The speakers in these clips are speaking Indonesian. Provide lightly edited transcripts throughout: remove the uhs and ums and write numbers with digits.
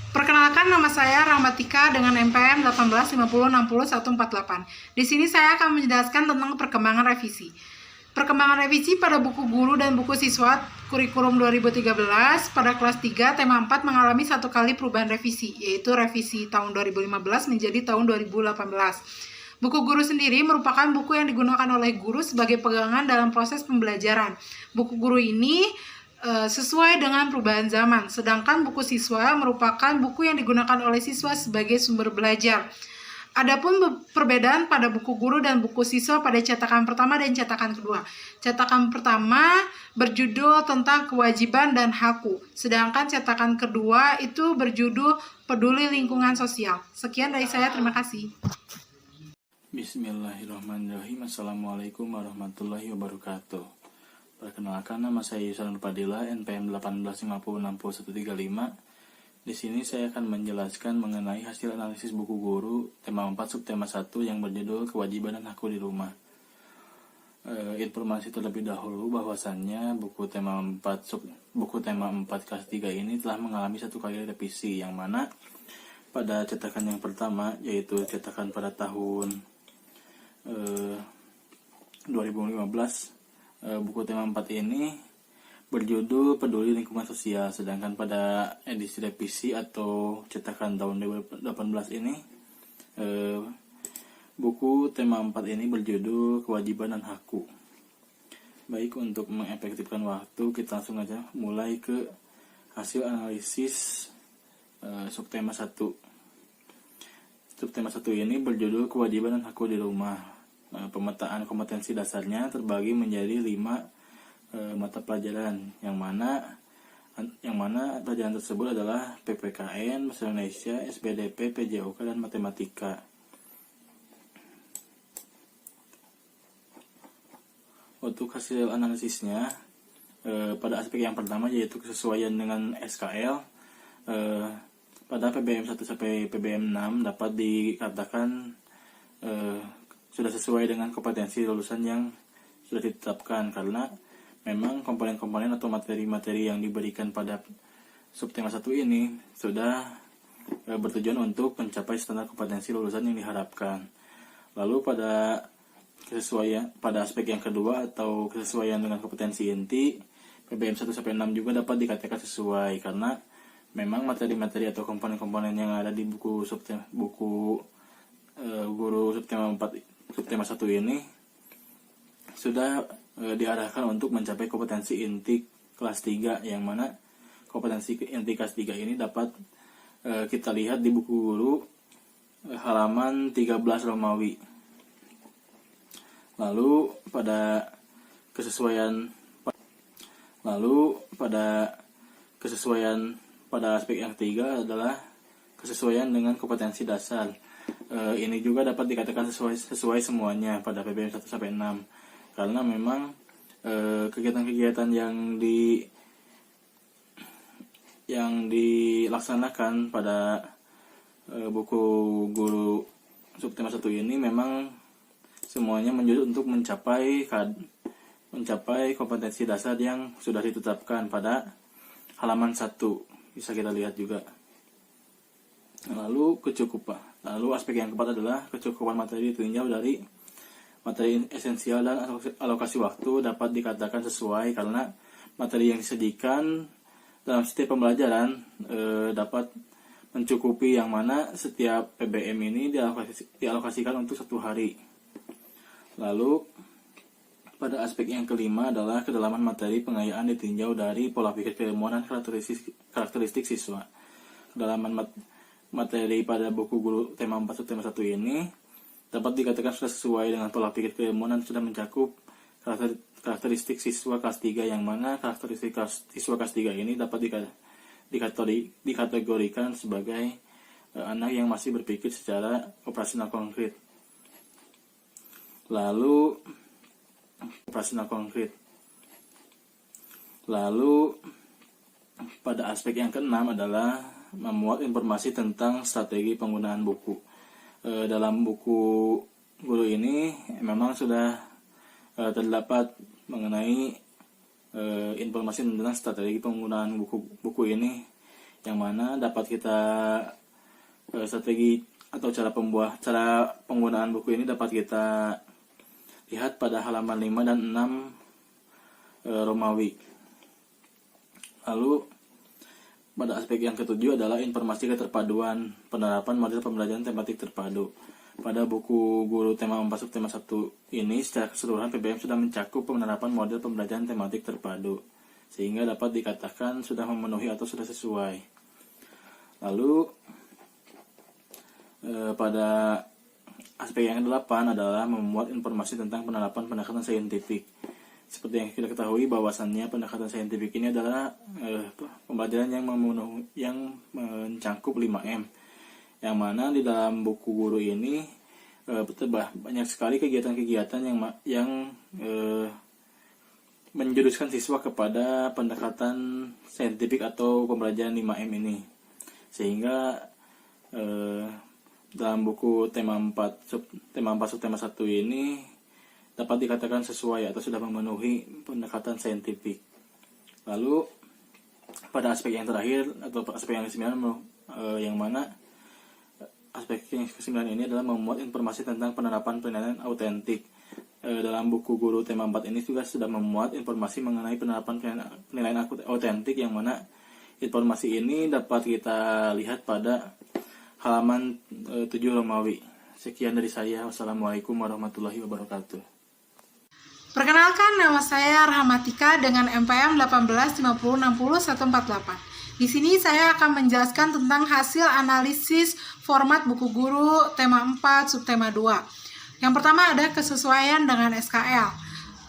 Perkenalkan, nama saya Rahmatika dengan NPM 1850606148. Di sini saya akan menjelaskan tentang perkembangan revisi. Perkembangan revisi pada buku guru dan buku siswa kurikulum 2013 pada kelas 3 tema 4 mengalami satu kali perubahan revisi, yaitu revisi tahun 2015 menjadi tahun 2018. Buku guru sendiri merupakan buku yang digunakan oleh guru sebagai pegangan dalam proses pembelajaran. Buku guru ini sesuai dengan perubahan zaman, sedangkan buku siswa merupakan buku yang digunakan oleh siswa sebagai sumber belajar. Adapun perbedaan pada buku guru dan buku siswa pada cetakan pertama dan cetakan kedua. Cetakan pertama berjudul tentang kewajiban dan hakku, sedangkan cetakan kedua itu berjudul peduli lingkungan sosial. Sekian dari saya, terima kasih. Bismillahirrahmanirrahim. Assalamualaikum warahmatullahi wabarakatuh. Perkenalkan, nama saya Yusran Padilla, NPM 18506135. Di sini saya akan menjelaskan mengenai hasil analisis buku guru tema 4 subtema 1 yang berjudul kewajiban dan hakku di rumah. Informasi terlebih dahulu bahwasannya buku tema 4 kelas 3 ini telah mengalami satu kali revisi, yang mana pada cetakan yang pertama, yaitu cetakan pada tahun 2015, buku tema 4 ini berjudul peduli lingkungan sosial, sedangkan pada edisi revisi atau cetakan tahun 2018 ini buku tema 4 ini berjudul kewajiban dan hakku. Baik, untuk mengefektifkan waktu, kita langsung aja mulai ke hasil analisis subtema 1. Subtema 1 ini berjudul kewajiban dan hakku di rumah. Pemetaan kompetensi dasarnya terbagi menjadi 5 mata pelajaran, yang mana pelajaran tersebut adalah PPKN, Bahasa Indonesia, SBDP, PJOK, dan Matematika. Untuk hasil analisisnya, pada aspek yang pertama, yaitu kesesuaian dengan SKL, pada PBM 1 sampai PBM 6 dapat dikatakan sudah sesuai dengan kompetensi lulusan yang sudah ditetapkan, karena memang komponen-komponen atau materi-materi yang diberikan pada subtema 1 ini sudah bertujuan untuk mencapai standar kompetensi lulusan yang diharapkan. Lalu pada aspek yang kedua atau kesesuaian dengan kompetensi inti, PBM 1 sampai 6 juga dapat dikatakan sesuai, karena memang materi-materi atau komponen-komponen yang ada di buku guru subtema 1 ini sudah diarahkan untuk mencapai kompetensi inti kelas 3, yang mana kompetensi inti kelas 3 ini dapat kita lihat di buku guru halaman 13 Romawi. Lalu pada aspek yang ketiga adalah kesesuaian dengan kompetensi dasar. Ini juga dapat dikatakan sesuai semuanya pada PBM 1 sampai 6, karena memang kegiatan-kegiatan yang dilaksanakan pada buku guru subtema 1 ini memang semuanya menjadi untuk mencapai kompetensi dasar yang sudah ditetapkan pada halaman 1. Bisa kita lihat juga. Lalu aspek yang keempat adalah kecukupan materi ditinjau dari materi esensial dan alokasi waktu dapat dikatakan sesuai, karena materi yang disajikan dalam setiap pembelajaran dapat mencukupi, yang mana setiap PBM ini dialokasikan untuk 1 hari. Lalu pada aspek yang kelima adalah kedalaman materi pengayaan ditinjau dari pola pikir keilmuan dan karakteristik siswa. Kedalaman materi pada buku guru tema 4 subtema 1 ini dapat dikatakan sudah sesuai dengan pola pikir keilmuan dan sudah mencakup karakteristik siswa kelas 3, yang mana karakteristik siswa kelas 3 ini dapat dikategorikan sebagai anak yang masih berpikir secara operasional konkret. Lalu pada aspek yang keenam adalah memuat informasi tentang strategi penggunaan buku. Dalam buku guru ini memang sudah terdapat mengenai informasi tentang strategi penggunaan buku ini, yang mana dapat kita strategi atau cara penggunaan buku ini dapat kita lihat pada halaman 5 dan 6 Romawi. Lalu pada aspek yang ketujuh adalah informasi keterpaduan penerapan model pembelajaran tematik terpadu. Pada buku guru tema 4 subtema 1 ini secara keseluruhan PBM sudah mencakup penerapan model pembelajaran tematik terpadu sehingga dapat dikatakan sudah memenuhi atau sudah sesuai. Lalu pada aspek yang ke-8 adalah memuat informasi tentang penerapan pendekatan saintifik. Seperti yang kita ketahui bahwasannya pendekatan saintifik ini adalah pembelajaran yang mencakup 5M, yang mana di dalam buku guru ini banyak sekali kegiatan-kegiatan yang menjuruskan siswa kepada pendekatan saintifik atau pembelajaran 5M ini, sehingga dalam buku tema 4 subtema 1 ini dapat dikatakan sesuai atau sudah memenuhi pendekatan saintifik. Lalu pada aspek yang terakhir atau aspek yang ke-9 yang mana aspek yang ke-9 ini adalah memuat informasi tentang penerapan penilaian autentik. Dalam buku guru tema 4 ini juga sudah memuat informasi mengenai penerapan penilaian autentik, yang mana informasi ini dapat kita lihat pada halaman 7 Romawi. Sekian dari saya. Wassalamualaikum warahmatullahi wabarakatuh. Perkenalkan, nama saya Rahmatika dengan MPM 1850606148. Di sini saya akan menjelaskan tentang hasil analisis format buku guru tema 4 subtema 2. Yang pertama ada kesesuaian dengan SKL.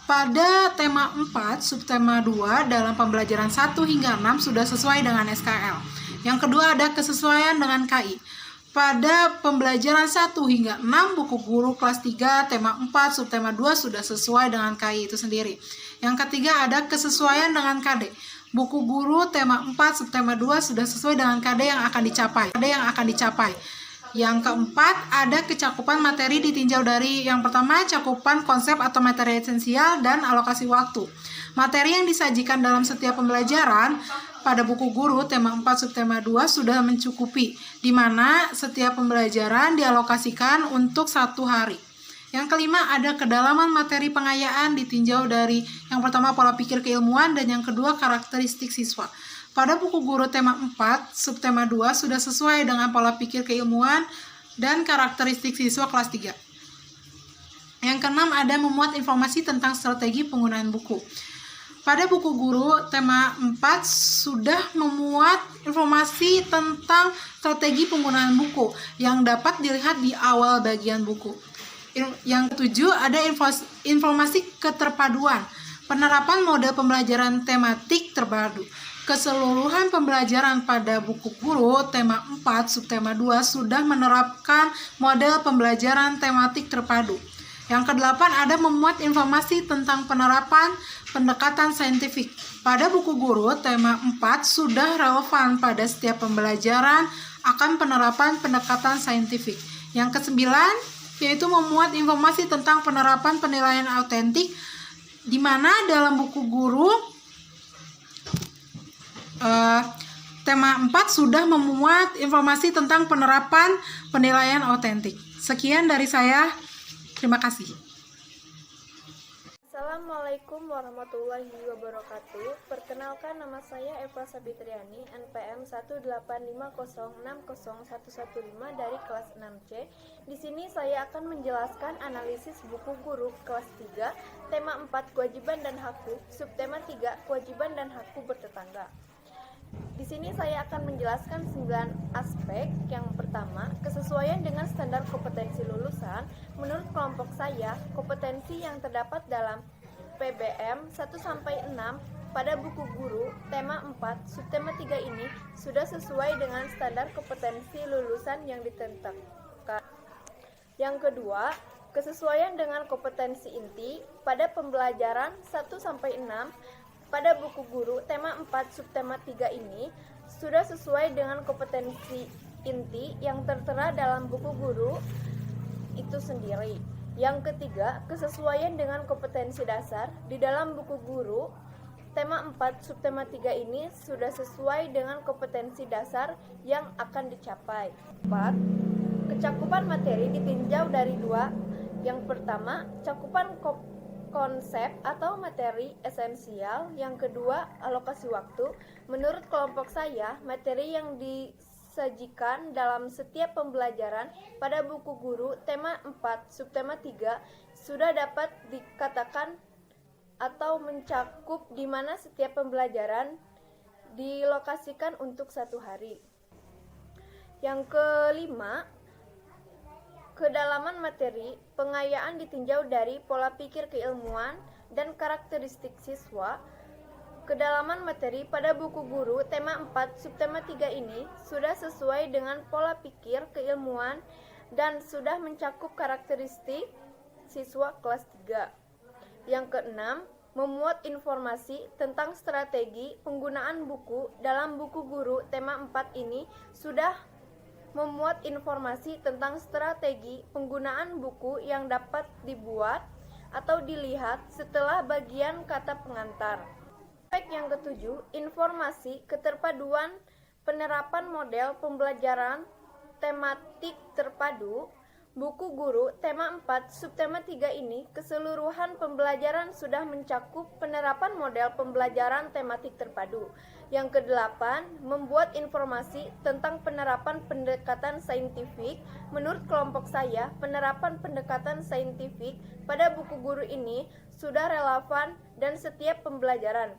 Pada tema 4 subtema 2 dalam pembelajaran 1 hingga 6 sudah sesuai dengan SKL. Yang kedua ada kesesuaian dengan KI. Pada pembelajaran 1 hingga 6 buku guru kelas 3 tema 4 subtema 2 sudah sesuai dengan KI itu sendiri. Yang ketiga ada kesesuaian dengan KD. Buku guru tema 4 subtema 2 sudah sesuai dengan KD yang akan dicapai. Yang keempat ada kecakupan materi ditinjau dari yang pertama cakupan konsep atau materi esensial dan alokasi waktu. Materi yang disajikan dalam setiap pembelajaran pada buku guru tema 4 subtema 2 sudah mencukupi, di mana setiap pembelajaran dialokasikan untuk 1 hari. Yang kelima ada kedalaman materi pengayaan ditinjau dari yang pertama pola pikir keilmuan dan yang kedua karakteristik siswa. Pada buku guru tema 4 subtema 2 sudah sesuai dengan pola pikir keilmuan dan karakteristik siswa kelas 3. Yang keenam ada memuat informasi tentang strategi penggunaan buku. Pada buku guru tema 4 sudah memuat informasi tentang strategi penggunaan buku yang dapat dilihat di awal bagian buku. Yang ketujuh ada informasi keterpaduan, penerapan model pembelajaran tematik terpadu. Keseluruhan pembelajaran pada buku guru tema 4 subtema 2 sudah menerapkan model pembelajaran tematik terpadu. Yang kedelapan ada memuat informasi tentang penerapan pendekatan saintifik. Pada buku guru tema 4 sudah relevan pada setiap pembelajaran akan penerapan pendekatan saintifik. Yang kesembilan yaitu memuat informasi tentang penerapan penilaian autentik, di mana dalam buku guru tema 4 sudah memuat informasi tentang penerapan penilaian autentik. Sekian dari saya. Terima kasih. Assalamualaikum warahmatullahi wabarakatuh. Perkenalkan, nama saya Eva Sabitriani, NPM 185060115 dari kelas 6C. Di sini saya akan menjelaskan analisis buku guru kelas 3, tema 4 kewajiban dan hakku, subtema 3 kewajiban dan hakku bertetangga. Di sini saya akan menjelaskan 9 aspek. Yang pertama, kesesuaian dengan standar kompetensi lulusan. Menurut kelompok saya, kompetensi yang terdapat dalam PBM 1-6 pada buku guru tema 4 subtema 3 ini sudah sesuai dengan standar kompetensi lulusan yang ditentukan. Yang kedua, kesesuaian dengan kompetensi inti pada pembelajaran 1-6 pada buku guru tema 4 subtema 3 ini sudah sesuai dengan kompetensi inti yang tertera dalam buku guru itu sendiri. Yang ketiga, kesesuaian dengan kompetensi dasar di dalam buku guru tema 4 subtema 3 ini sudah sesuai dengan kompetensi dasar yang akan dicapai. 4. Kecakupan materi ditinjau dari dua. Yang pertama, cakupan konsep atau materi esensial. Yang kedua, alokasi waktu. Menurut kelompok saya, materi yang disajikan dalam setiap pembelajaran pada buku guru tema 4 subtema 3 sudah dapat dikatakan atau mencakup di mana setiap pembelajaran dilokasikan untuk satu hari. Yang kelima, kedalaman materi, pengayaan ditinjau dari pola pikir keilmuan dan karakteristik siswa. Kedalaman materi pada buku guru tema 4 subtema 3 ini sudah sesuai dengan pola pikir keilmuan dan sudah mencakup karakteristik siswa kelas 3. Yang keenam, memuat informasi tentang strategi penggunaan buku dalam buku guru tema 4 ini sudah memuat informasi tentang strategi penggunaan buku yang dapat dibuat atau dilihat setelah bagian kata pengantar. Aspek yang ketujuh, informasi keterpaduan penerapan model pembelajaran tematik terpadu. Buku guru tema 4 subtema 3 ini keseluruhan pembelajaran sudah mencakup penerapan model pembelajaran tematik terpadu. Yang kedelapan, membuat informasi tentang penerapan pendekatan saintifik. Menurut kelompok saya, penerapan pendekatan saintifik pada buku guru ini sudah relevan dan setiap pembelajaran.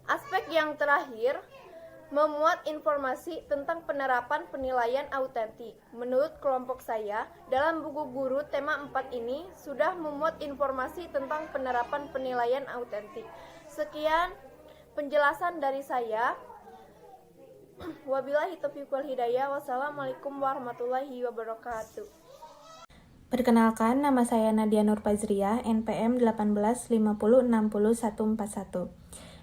Aspek yang terakhir, memuat informasi tentang penerapan penilaian autentik. Menurut kelompok saya, dalam buku guru tema 4 ini sudah memuat informasi tentang penerapan penilaian autentik. Sekian penjelasan dari saya. Wabillahi taufiq wal hidayah. Wassalamualaikum warahmatullahi wabarakatuh. Perkenalkan, nama saya Nadia Nur Fazriah, NPM 1850606141.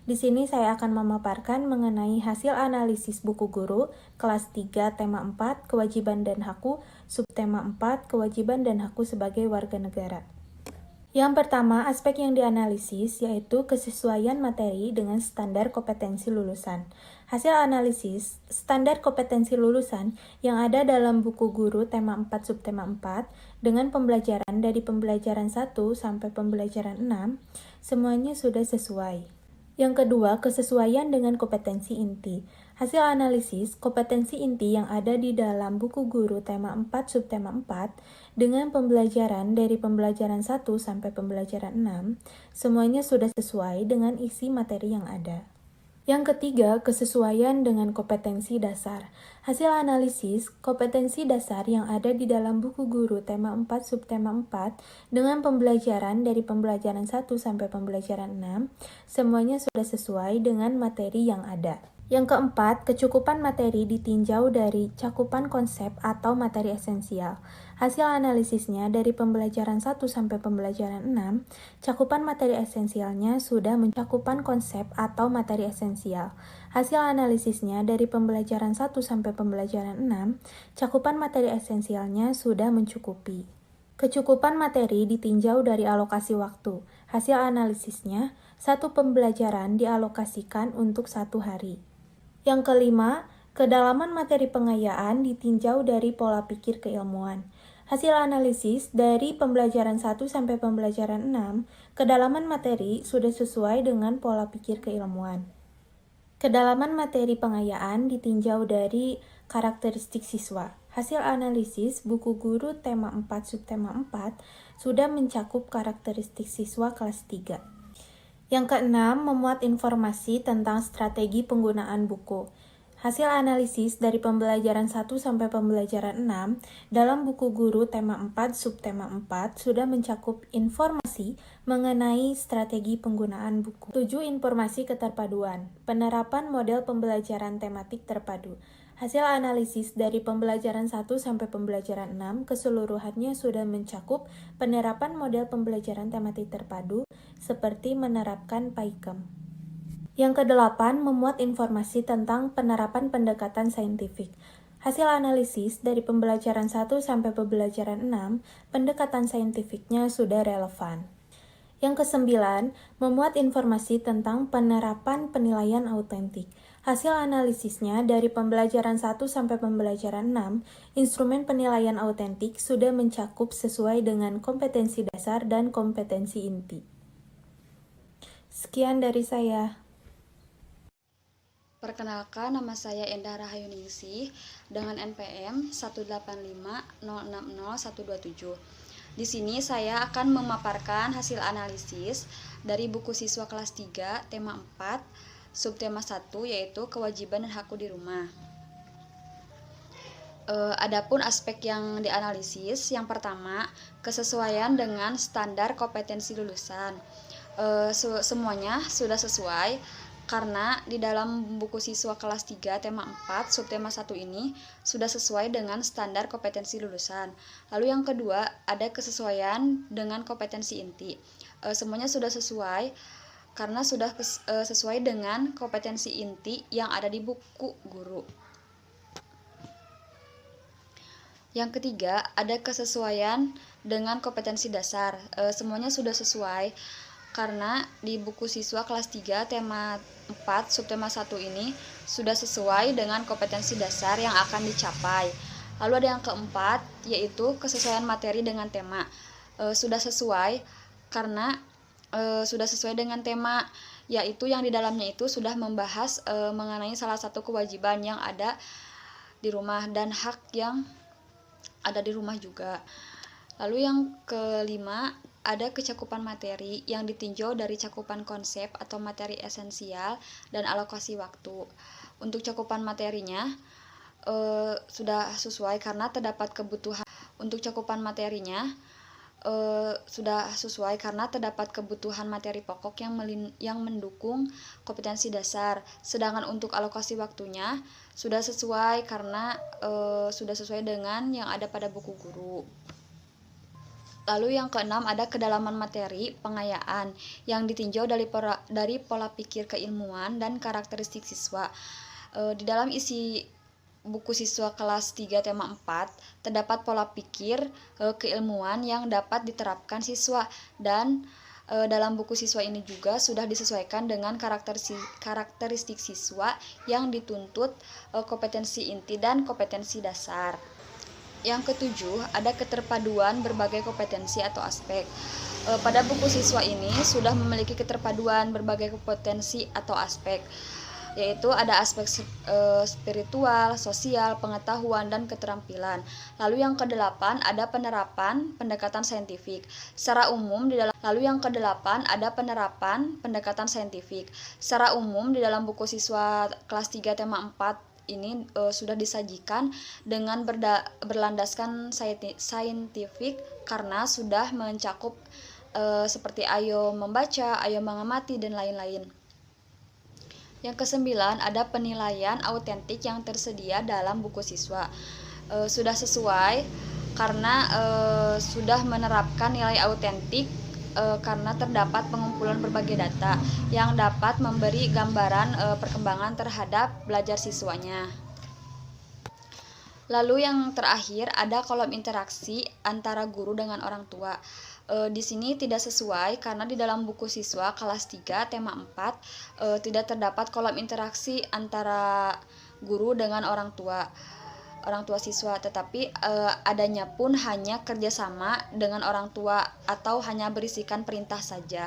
Di sini saya akan memaparkan mengenai hasil analisis buku guru kelas 3 tema 4 kewajiban dan hakku, subtema 4 kewajiban dan hakku sebagai warga negara. Yang pertama, aspek yang dianalisis yaitu kesesuaian materi dengan standar kompetensi lulusan. Hasil analisis standar kompetensi lulusan yang ada dalam buku guru tema 4 subtema 4 dengan pembelajaran dari pembelajaran 1 sampai pembelajaran 6 semuanya sudah sesuai. Yang kedua, kesesuaian dengan kompetensi inti. Hasil analisis kompetensi inti yang ada di dalam buku guru tema 4 subtema 4 dengan pembelajaran dari pembelajaran 1 sampai pembelajaran 6 semuanya sudah sesuai dengan isi materi yang ada. Yang ketiga, kesesuaian dengan kompetensi dasar. Hasil analisis kompetensi dasar yang ada di dalam buku guru tema 4 subtema 4 dengan pembelajaran dari pembelajaran 1 sampai pembelajaran 6 semuanya sudah sesuai dengan materi yang ada. Yang keempat, kecukupan materi ditinjau dari cakupan konsep atau materi esensial. Hasil analisisnya dari pembelajaran 1 sampai pembelajaran 6, cakupan materi esensialnya sudah mencakupan konsep atau materi esensial. Hasil analisisnya dari pembelajaran 1 sampai pembelajaran 6, cakupan materi esensialnya sudah mencukupi. Kecukupan materi ditinjau dari alokasi waktu. Hasil analisisnya, satu pembelajaran dialokasikan untuk 1 hari. Yang kelima, kedalaman materi pengayaan ditinjau dari pola pikir keilmuan. Hasil analisis dari pembelajaran 1 sampai pembelajaran 6, kedalaman materi sudah sesuai dengan pola pikir keilmuan. Kedalaman materi pengayaan ditinjau dari karakteristik siswa. Hasil analisis buku guru tema 4 subtema 4 sudah mencakup karakteristik siswa kelas 3. Yang keenam, memuat informasi tentang strategi penggunaan buku. Hasil analisis dari pembelajaran 1 sampai pembelajaran 6 dalam buku guru tema 4 subtema 4 sudah mencakup informasi mengenai strategi penggunaan buku. 7. Informasi keterpaduan. Penerapan model pembelajaran tematik terpadu. Hasil analisis dari pembelajaran 1 sampai pembelajaran 6 keseluruhannya sudah mencakup penerapan model pembelajaran tematik terpadu seperti menerapkan PAIKEM. Yang kedelapan, memuat informasi tentang penerapan pendekatan saintifik. Hasil analisis dari pembelajaran 1 sampai pembelajaran 6, pendekatan saintifiknya sudah relevan. Yang kesembilan, memuat informasi tentang penerapan penilaian autentik. Hasil analisisnya dari pembelajaran 1 sampai pembelajaran 6, instrumen penilaian autentik sudah mencakup sesuai dengan kompetensi dasar dan kompetensi inti. Sekian dari saya. Perkenalkan, nama saya Endah Rahayuningsih dengan NPM 185060127. Di sini saya akan memaparkan hasil analisis dari buku siswa kelas 3 tema 4 subtema 1 yaitu kewajiban dan hakku di rumah. Adapun aspek yang dianalisis, yang pertama, kesesuaian dengan standar kompetensi lulusan. Semuanya sudah sesuai karena di dalam buku siswa kelas 3 tema 4 subtema 1 ini sudah sesuai dengan standar kompetensi lulusan. Lalu yang kedua, ada kesesuaian dengan kompetensi inti. Semuanya sudah sesuai karena sudah sesuai dengan kompetensi inti yang ada di buku guru. Yang ketiga, ada kesesuaian dengan kompetensi dasar. Semuanya sudah sesuai karena di buku siswa kelas 3 tema 4 subtema 1 ini sudah sesuai dengan kompetensi dasar yang akan dicapai. Lalu ada yang keempat, yaitu kesesuaian materi dengan tema. Sudah sesuai karena sudah sesuai dengan tema, yaitu yang di dalamnya itu sudah membahas mengenai salah satu kewajiban yang ada di rumah dan hak yang ada di rumah juga. Lalu yang kelima, ada kecakupan materi yang ditinjau dari cakupan konsep atau materi esensial dan alokasi waktu. Untuk cakupan materinya sudah sesuai karena terdapat kebutuhan. Untuk cakupan materinya sudah sesuai karena terdapat kebutuhan materi pokok yang mendukung kompetensi dasar. Sedangkan untuk alokasi waktunya sudah sesuai karena sudah sesuai dengan yang ada pada buku guru. Lalu yang keenam, ada kedalaman materi pengayaan yang ditinjau dari pola pikir keilmuan dan karakteristik siswa. Di dalam isi buku siswa kelas 3 tema 4 terdapat pola pikir keilmuan yang dapat diterapkan siswa, dan dalam buku siswa ini juga sudah disesuaikan dengan karakteristik siswa yang dituntut kompetensi inti dan kompetensi dasar. Yang ketujuh, ada keterpaduan berbagai kompetensi atau aspek. Pada buku siswa ini sudah memiliki keterpaduan berbagai kompetensi atau aspek, yaitu ada aspek spiritual, sosial, pengetahuan, dan keterampilan. Lalu yang kedelapan, ada penerapan pendekatan saintifik. Secara umum pendekatan saintifik. Secara umum di dalam buku siswa kelas 3 tema 4 ini sudah disajikan dengan berlandaskan saintifik karena sudah mencakup seperti ayo membaca, ayo mengamati, dan lain-lain. Yang kesembilan, ada penilaian autentik yang tersedia dalam buku siswa. Sudah sesuai karena sudah menerapkan nilai autentik karena terdapat pengumpulan berbagai data yang dapat memberi gambaran perkembangan terhadap belajar siswanya. Lalu yang terakhir, ada kolom interaksi antara guru dengan orang tua. Di sini tidak sesuai karena di dalam buku siswa kelas 3 tema 4 tidak terdapat kolom interaksi antara guru dengan orang tua siswa, tetapi adanya pun hanya kerjasama dengan orang tua atau hanya berisikan perintah saja.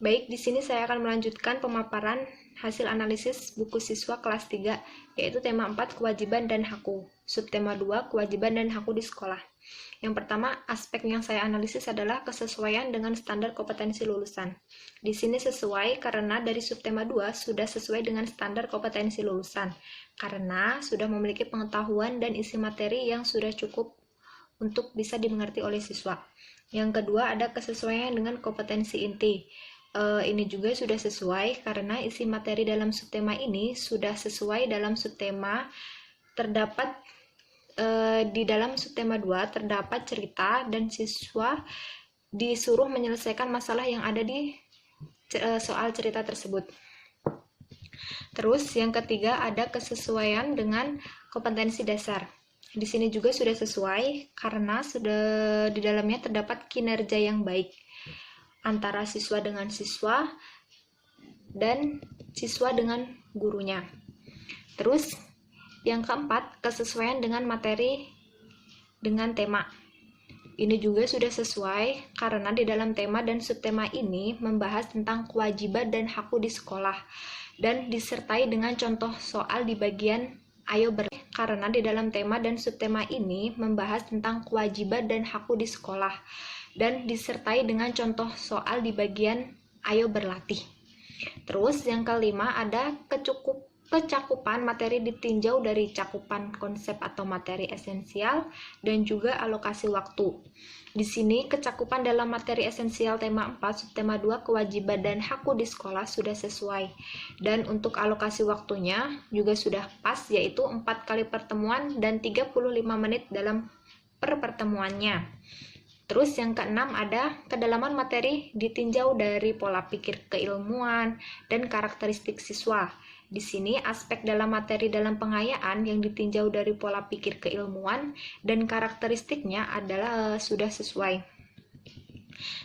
Baik, di sini saya akan melanjutkan pemaparan hasil analisis buku siswa kelas 3, yaitu tema 4 kewajiban dan hakku, subtema 2 kewajiban dan hakku di sekolah. Yang pertama, aspek yang saya analisis adalah kesesuaian dengan standar kompetensi lulusan. Di sini sesuai karena dari subtema 2 sudah sesuai dengan standar kompetensi lulusan, karena sudah memiliki pengetahuan dan isi materi yang sudah cukup untuk bisa dimengerti oleh siswa. Yang kedua, ada kesesuaian dengan kompetensi inti. Ini juga sudah sesuai karena isi materi dalam subtema ini sudah sesuai dalam subtema. Terdapat di dalam subtema 2 terdapat cerita dan siswa disuruh menyelesaikan masalah yang ada di soal cerita tersebut. Terus yang ketiga, ada kesesuaian dengan kompetensi dasar. Di sini juga sudah sesuai karena sudah di dalamnya terdapat kinerja yang baik antara siswa dengan siswa dan siswa dengan gurunya. Terus yang keempat, kesesuaian dengan materi dengan tema. Ini juga sudah sesuai karena di dalam tema dan subtema ini membahas tentang kewajiban dan hakku di sekolah dan disertai dengan contoh soal di bagian ayo karena di dalam tema dan subtema ini membahas tentang kewajiban dan hakku di sekolah dan disertai dengan contoh soal di bagian ayo berlatih. Terus yang kelima ada kecakupan materi ditinjau dari cakupan konsep atau materi esensial dan juga alokasi waktu. Di sini kecakupan dalam materi esensial tema 4 subtema 2 kewajiban dan hakku di sekolah sudah sesuai. Dan untuk alokasi waktunya juga sudah pas, yaitu 4 kali pertemuan dan 35 menit dalam pertemuannya. Terus yang keenam ada kedalaman materi ditinjau dari pola pikir keilmuan dan karakteristik siswa. Di sini aspek dalam materi dalam pengayaan yang ditinjau dari pola pikir keilmuan dan karakteristiknya adalah sudah sesuai.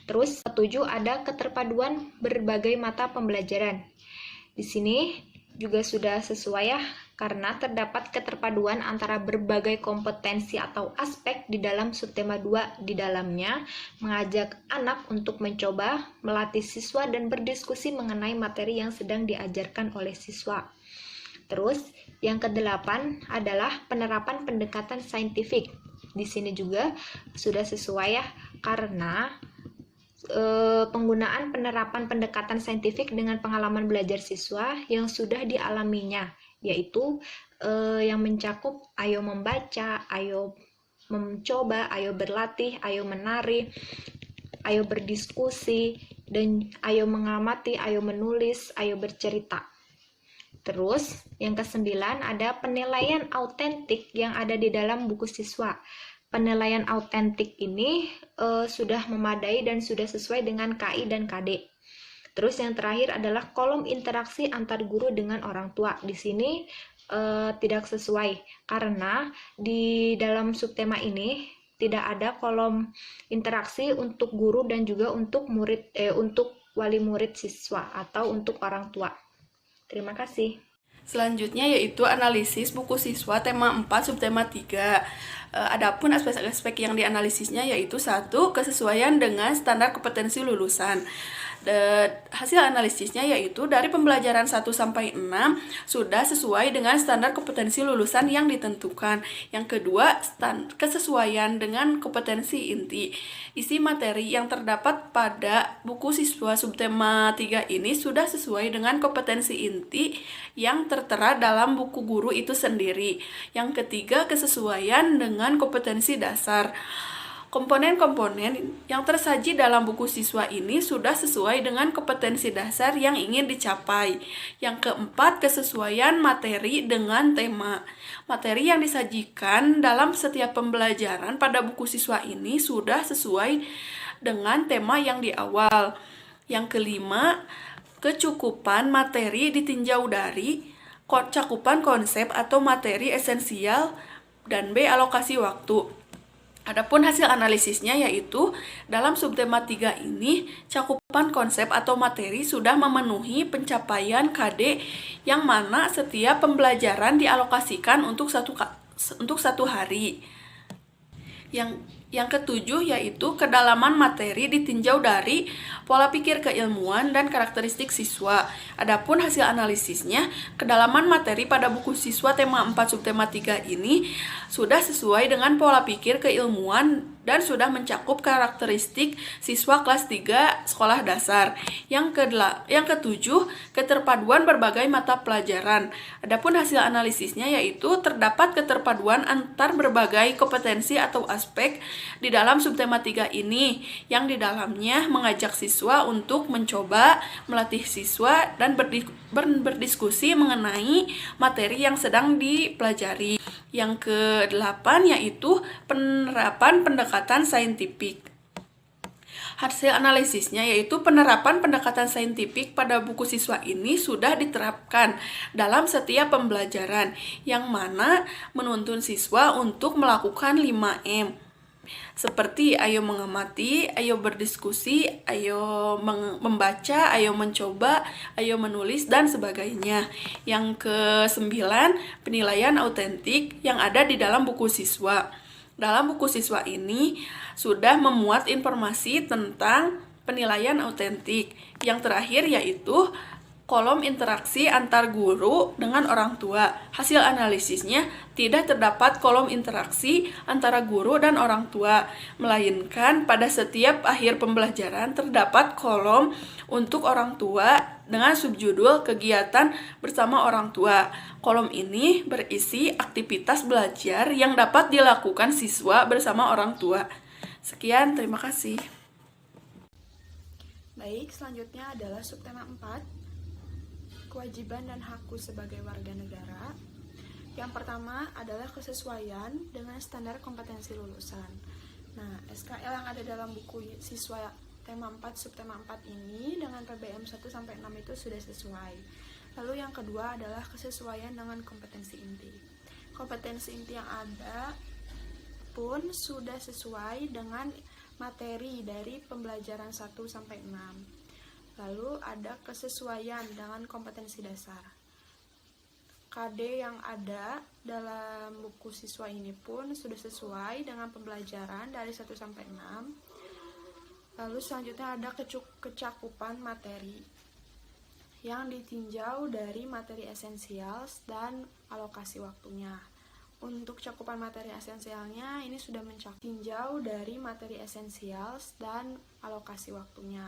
Terus ketujuh ada keterpaduan berbagai mata pembelajaran. Di sini juga sudah sesuai ya, karena terdapat keterpaduan antara berbagai kompetensi atau aspek di dalam subtema 2 di dalamnya, mengajak anak untuk mencoba, melatih siswa dan berdiskusi mengenai materi yang sedang diajarkan oleh siswa. Terus, yang kedelapan adalah penerapan pendekatan saintifik. Di sini juga sudah sesuai ya, karena penggunaan penerapan pendekatan saintifik dengan pengalaman belajar siswa yang sudah dialaminya, yaitu yang mencakup ayo membaca, ayo mencoba, ayo berlatih, ayo menari, ayo berdiskusi, dan ayo mengamati, ayo menulis, ayo bercerita. Terus yang kesembilan ada penilaian autentik yang ada di dalam buku siswa. Penilaian autentik ini sudah memadai dan sudah sesuai dengan KI dan KD. Terus yang terakhir adalah kolom interaksi antar guru dengan orang tua. Di sini tidak sesuai karena di dalam subtema ini tidak ada kolom interaksi untuk guru dan juga untuk murid untuk wali murid siswa atau untuk orang tua. Terima kasih. Selanjutnya yaitu analisis buku siswa tema 4 subtema 3. Adapun aspek-aspek yang dianalisisnya yaitu 1. Kesesuaian dengan standar kompetensi lulusan. Hasil analisisnya yaitu dari pembelajaran 1 sampai 6 sudah sesuai dengan standar kompetensi lulusan yang ditentukan. Yang kedua, kesesuaian dengan kompetensi inti. Isi materi yang terdapat pada buku siswa subtema 3 ini sudah sesuai dengan kompetensi inti yang tertera dalam buku guru itu sendiri. Yang ketiga, kesesuaian dengan kompetensi dasar. Komponen-komponen yang tersaji dalam buku siswa ini sudah sesuai dengan kompetensi dasar yang ingin dicapai. Yang keempat, kesesuaian materi dengan tema. Materi yang disajikan dalam setiap pembelajaran pada buku siswa ini sudah sesuai dengan tema yang di awal. Yang kelima, kecukupan materi ditinjau dari cakupan konsep atau materi esensial, dan B. Alokasi waktu. Adapun hasil analisisnya yaitu dalam subtema 3 ini cakupan konsep atau materi sudah memenuhi pencapaian KD yang mana setiap pembelajaran dialokasikan untuk satu hari. Yang ketujuh yaitu kedalaman materi ditinjau dari pola pikir keilmuan dan karakteristik siswa. Adapun hasil analisisnya, kedalaman materi pada buku siswa tema 4 subtema 3 ini sudah sesuai dengan pola pikir keilmuan dan sudah mencakup karakteristik siswa kelas 3 sekolah dasar. Yang ketujuh, keterpaduan berbagai mata pelajaran. Adapun hasil analisisnya yaitu terdapat keterpaduan antar berbagai kompetensi atau aspek di dalam subtema 3 ini, yang di dalamnya mengajak siswa untuk mencoba, melatih siswa, dan berdiskusi mengenai materi yang sedang dipelajari. Yang ke-8 yaitu penerapan pendekatan saintifik. Hasil analisisnya yaitu penerapan pendekatan saintifik pada buku siswa ini sudah diterapkan dalam setiap pembelajaran, yang mana menuntun siswa untuk melakukan 5M. Seperti ayo mengamati, ayo berdiskusi, ayo membaca, ayo mencoba, ayo menulis, dan sebagainya. Yang ke-9, penilaian autentik yang ada di dalam buku siswa. Dalam buku siswa ini sudah memuat informasi tentang penilaian autentik. Yang terakhir yaitu kolom interaksi antar guru dengan orang tua. Hasil analisisnya tidak terdapat kolom interaksi antara guru dan orang tua, melainkan pada setiap akhir pembelajaran terdapat kolom untuk orang tua dengan subjudul kegiatan bersama orang tua. Kolom ini berisi aktivitas belajar yang dapat dilakukan siswa bersama orang tua. Sekian, terima kasih. Baik, selanjutnya adalah subtema 4, kewajiban dan hakku sebagai warga negara. Yang pertama adalah kesesuaian dengan standar kompetensi lulusan. Nah, SKL yang ada dalam buku siswa tema 4, subtema 4 ini dengan PBM 1-6 itu sudah sesuai. Lalu yang kedua adalah kesesuaian dengan kompetensi inti. Kompetensi inti yang ada pun sudah sesuai dengan materi dari pembelajaran 1-6. Lalu ada kesesuaian dengan kompetensi dasar. KD yang ada dalam buku siswa ini pun sudah sesuai dengan pembelajaran dari 1-6. Lalu selanjutnya ada kecakupan materi yang ditinjau dari materi esensial dan alokasi waktunya. Untuk cakupan materi esensialnya ini sudah mencakup tinjau dari materi esensial dan alokasi waktunya.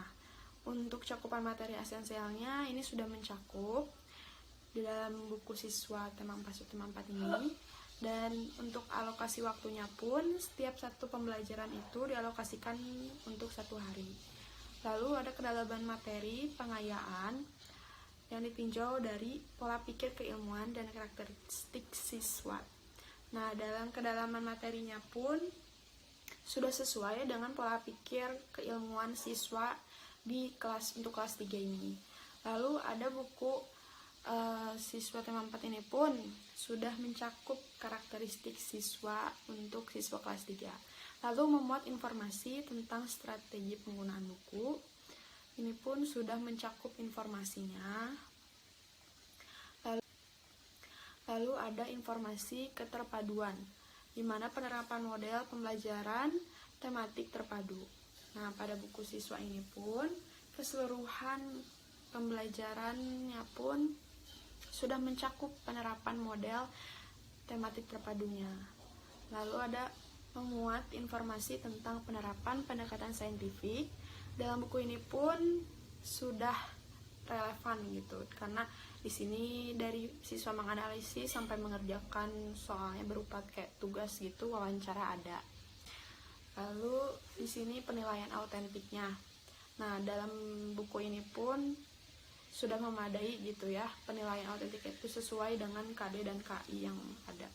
Untuk cakupan materi esensialnya ini sudah mencakup di dalam buku siswa tema 4 subtema 4 ini. Dan untuk alokasi waktunya pun setiap satu pembelajaran itu dialokasikan untuk 1 hari. Lalu ada kedalaman materi pengayaan yang ditinjau dari pola pikir keilmuan dan karakteristik siswa. Nah, dalam kedalaman materinya pun sudah sesuai dengan pola pikir keilmuan siswa di untuk kelas 3 ini. Lalu ada buku siswa tema 4 ini pun sudah mencakup karakteristik siswa untuk siswa kelas 3. Lalu memuat informasi tentang strategi penggunaan buku. Ini pun sudah mencakup informasinya. Lalu ada informasi keterpaduan, di mana penerapan model pembelajaran tematik terpadu. Nah, pada buku siswa ini pun keseluruhan pembelajarannya pun sudah mencakup penerapan model tematik terpadunya. Lalu ada memuat informasi tentang penerapan pendekatan saintifik. Dalam buku ini pun sudah relevan gitu, karena di sini dari siswa menganalisis sampai mengerjakan soalnya berupa kayak tugas gitu, wawancara ada. Lalu di sini penilaian autentiknya. Nah, dalam buku ini pun sudah memadai gitu ya, penilaian autentik itu sesuai dengan KD dan KI yang ada.